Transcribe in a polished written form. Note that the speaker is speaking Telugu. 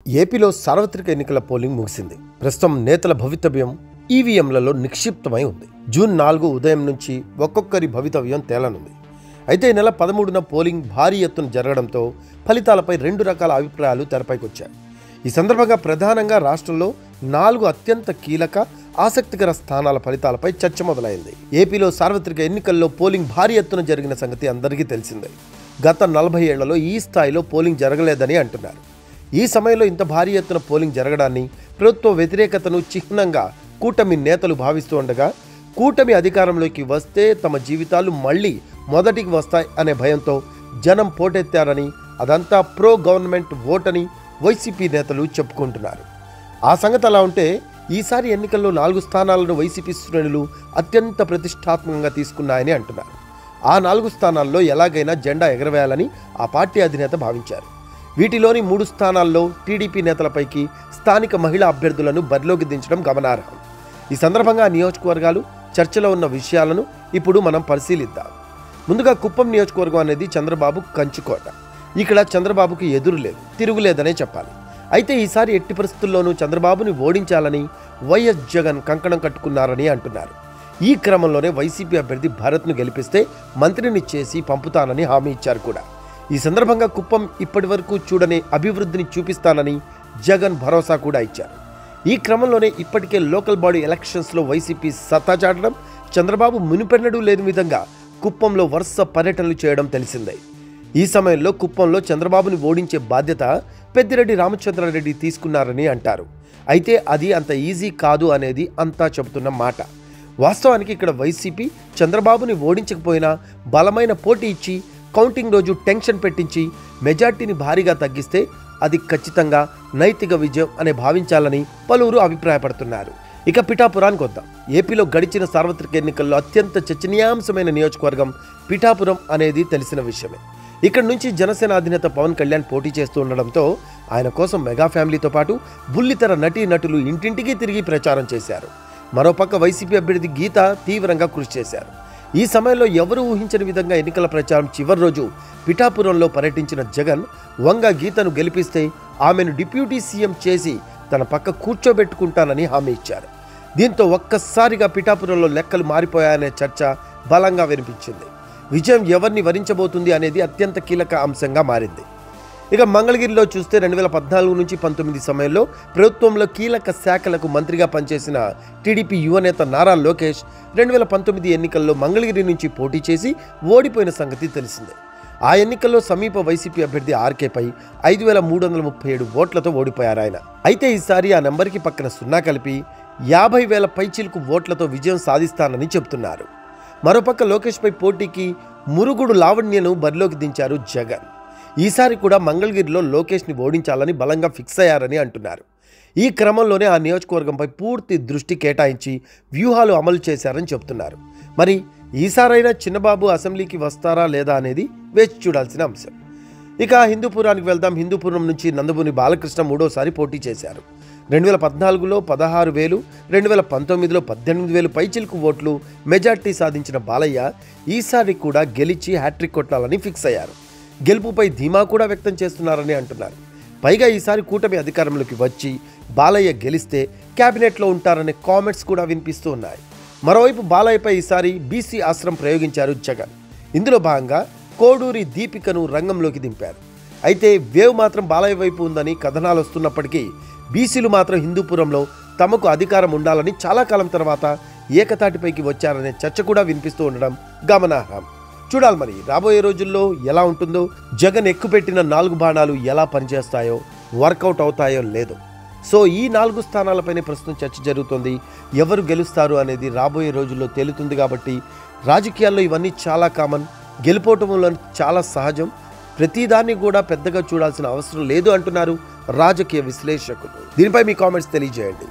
ఏపీలో సార్వత్రిక ఎన్నికల పోలింగ్ ముగిసింది. ప్రస్తుతం నేతల భవితవ్యం ఈవీఎంలలో నిక్షిప్తమై ఉంది. జూన్ 4 ఉదయం నుంచి ఒక్కొక్కరి భవితవ్యం తేలనుంది. అయితే ఈ నెల 13న పోలింగ్ భారీ ఎత్తున జరగడంతో ఫలితాలపై రెండు రకాల అభిప్రాయాలు తెరపైకొచ్చాయి. ఈ సందర్భంగా ప్రధానంగా రాష్ట్రంలో 4 అత్యంత కీలక ఆసక్తికర స్థానాల ఫలితాలపై చర్చ మొదలైంది. ఏపీలో సార్వత్రిక ఎన్నికల్లో పోలింగ్ భారీ ఎత్తున జరిగిన సంగతి అందరికీ తెలిసిందే. గత 40 ఏళ్లలో ఈ స్థాయిలో పోలింగ్ జరగలేదని అంటున్నారు. ఈ సమయంలో ఇంత భారీ ఎత్తున పోలింగ్ జరగడాన్ని ప్రభుత్వ వ్యతిరేకతను చిహ్నంగా కూటమి నేతలు భావిస్తూ ఉండగా, కూటమి అధికారంలోకి వస్తే తమ జీవితాలు మళ్లీ మొదటికి వస్తాయి అనే భయంతో జనం పోటెత్తారని, అదంతా ప్రో గవర్నమెంట్ ఓటని వైసీపీ నేతలు చెప్పుకుంటున్నారు. ఆ సంగతి అలా ఉంటే ఈసారి ఎన్నికల్లో 4 స్థానాలను వైసీపీ శ్రేణులు అత్యంత ప్రతిష్టాత్మకంగా తీసుకున్నాయని అంటున్నారు. ఆ 4 స్థానాల్లో ఎలాగైనా జెండా ఎగరవేయాలని ఆ పార్టీ అధినేత భావించారు. వీటిలోని 3 స్థానాల్లో టీడీపీ నేతలపైకి స్థానిక మహిళా అభ్యర్థులను బరిలోకి దించడం గమనార్హం. ఈ సందర్భంగా నియోజకవర్గాలు చర్చలో ఉన్న విషయాలను ఇప్పుడు మనం పరిశీలిద్దాం. ముందుగా కుప్పం నియోజకవర్గం అనేది చంద్రబాబు కంచుకోట. ఇక్కడ చంద్రబాబుకి ఎదురు లేదు, తిరుగులేదనే చెప్పాలి. అయితే ఈసారి ఎట్టి పరిస్థితుల్లోనూ చంద్రబాబుని ఓడించాలని వైఎస్ జగన్ కంకణం కట్టుకున్నారని అంటున్నారు. ఈ క్రమంలోనే వైసీపీ అభ్యర్థి భరత్ను గెలిపిస్తే మంత్రిని చేసి పంపుతానని హామీ ఇచ్చారు కూడా. ఈ సందర్భంగా కుప్పం ఇప్పటి వరకు చూడని అభివృద్ధిని చూపిస్తానని జగన్ భరోసా కూడా ఇచ్చారు. ఈ క్రమంలోనే ఇప్పటికే లోకల్ బాడీ ఎలక్షన్స్లో వైసీపీ సత్తా చాటడం, చంద్రబాబు మునిపెన్నడూ లేని విధంగా కుప్పంలో వరుస పర్యటనలు చేయడం తెలిసిందే. ఈ సమయంలో కుప్పంలో చంద్రబాబుని ఓడించే బాధ్యత పెద్దిరెడ్డి రామచంద్రారెడ్డి తీసుకున్నారని అంటారు. అయితే అది అంత ఈజీ కాదు అనేది అంతా చెబుతున్న మాట. వాస్తవానికి ఇక్కడ వైసీపీ చంద్రబాబుని ఓడించకపోయినా బలమైన పోటీ ఇచ్చి కౌంటింగ్ రోజు టెన్షన్ పెట్టించి మెజార్టీని భారీగా తగ్గిస్తే అది ఖచ్చితంగా నైతిక విజయం అనే భావించాలని పలువురు అభిప్రాయపడుతున్నారు. ఇక పిఠాపురానికి వద్దాం. ఏపీలో గడిచిన సార్వత్రిక ఎన్నికల్లో అత్యంత చర్చనీయాంశమైన నియోజకవర్గం పిఠాపురం అనేది తెలిసిన విషయమే. ఇక్కడ నుంచి జనసేన అధినేత పవన్ కళ్యాణ్ పోటీ చేస్తూ ఉండడంతో ఆయన కోసం మెగా ఫ్యామిలీతో పాటు బుల్లితెర నటీనటులు ఇంటింటికి తిరిగి ప్రచారం చేశారు. మరోపక్క వైసీపీ అభ్యర్థి గీత తీవ్రంగా కృషి చేశారు. ఈ సమయంలో ఎవరూ ఊహించని విధంగా ఎన్నికల ప్రచారం చివరి రోజు పిఠాపురంలో పర్యటించిన జగన్ వంగ గీతను గెలిపిస్తే ఆమెను డిప్యూటీ సీఎం చేసి తన పక్క కూర్చోబెట్టుకుంటానని హామీ ఇచ్చారు. దీంతో ఒక్కసారిగా పిఠాపురంలో లెక్కలు మారిపోయాయనే చర్చ బలంగా వినిపించింది. విజయం ఎవరిని వరించబోతుంది అనేది అత్యంత కీలక అంశంగా మారింది. ఇక మంగళగిరిలో చూస్తే 2014 నుంచి 19 సమయంలో ప్రభుత్వంలో కీలక శాఖలకు మంత్రిగా పనిచేసిన టీడీపీ యువనేత నారా లోకేష్ 2019 ఎన్నికల్లో మంగళగిరి నుంచి పోటీ చేసి ఓడిపోయిన సంగతి తెలిసిందే. ఆ ఎన్నికల్లో సమీప వైసీపీ అభ్యర్థి ఆర్కేపై 5,337 ఓట్లతో ఓడిపోయారు ఆయన. అయితే ఈసారి ఆ నెంబర్కి పక్కన 0 కలిపి 50,000 పైచిలుకు ఓట్లతో విజయం సాధిస్తానని చెబుతున్నారు. మరోపక్క లోకేష్పై పోటీకి మురుగుడు లావణ్యను బరిలోకి దించారు జగన్. ఈసారి కూడా మంగళగిరిలో లోకేష్ని ఓడించాలని బలంగా ఫిక్స్ అయ్యారని అంటున్నారు. ఈ క్రమంలోనే ఆ నియోజకవర్గంపై పూర్తి దృష్టి కేటాయించి వ్యూహాలు అమలు చేశారని చెబుతున్నారు. మరి ఈసారైనా చిన్నబాబు అసెంబ్లీకి వస్తారా లేదా అనేది వేచి చూడాల్సిన అంశం. ఇక హిందూపురానికి వెళ్దాం. హిందూపురం నుంచి నందమూరి బాలకృష్ణ 3వసారి పోటీ చేశారు. 2014లో 16,000, 2019లో 18,000 పైచిలుకు ఓట్లు మెజార్టీ సాధించిన బాలయ్య ఈసారి కూడా గెలిచి హ్యాట్రిక్ కొట్టాలని ఫిక్స్ అయ్యారు. గెలుపుపై ధీమా కూడా వ్యక్తం చేస్తున్నారని అంటున్నారు. పైగా ఈసారి కూటమి అధికారంలోకి వచ్చి బాలయ్య గెలిస్తే క్యాబినెట్లో ఉంటారనే కామెంట్స్ కూడా వినిపిస్తూ ఉన్నాయి. మరోవైపు బాలయ్యపై ఈసారి బీసీ ఆశ్రం ప్రయోగించారు జగన్. ఇందులో భాగంగా కోడూరి దీపికను రంగంలోకి దింపారు. అయితే వేవ్ మాత్రం బాలయ్య వైపు ఉందని కథనాలు వస్తున్నప్పటికీ బీసీలు మాత్రం హిందూపురంలో తమకు అధికారం ఉండాలని చాలా కాలం తర్వాత ఏకతాటిపైకి వచ్చారనే చర్చ కూడా వినిపిస్తూ ఉండడం గమనార్హం. చూడాలి మరి రాబోయే రోజుల్లో ఎలా ఉంటుందో, జగన్ ఎక్కుపెట్టిన 4 బాణాలు ఎలా పనిచేస్తాయో, వర్కౌట్ అవుతాయో లేదో. సో ఈ 4 స్థానాలపైనే ప్రస్తుతం చర్చ జరుగుతుంది. ఎవరు గెలుస్తారు అనేది రాబోయే రోజుల్లో తేలుతుంది. కాబట్టి రాజకీయాల్లో ఇవన్నీ చాలా కామన్, గెలుపోవటంలో చాలా సహజం. ప్రతిదాన్ని కూడా పెద్దగా చూడాల్సిన అవసరం లేదు అంటున్నారు రాజకీయ విశ్లేషకులు. దీనిపై మీ కామెంట్స్ తెలియజేయండి.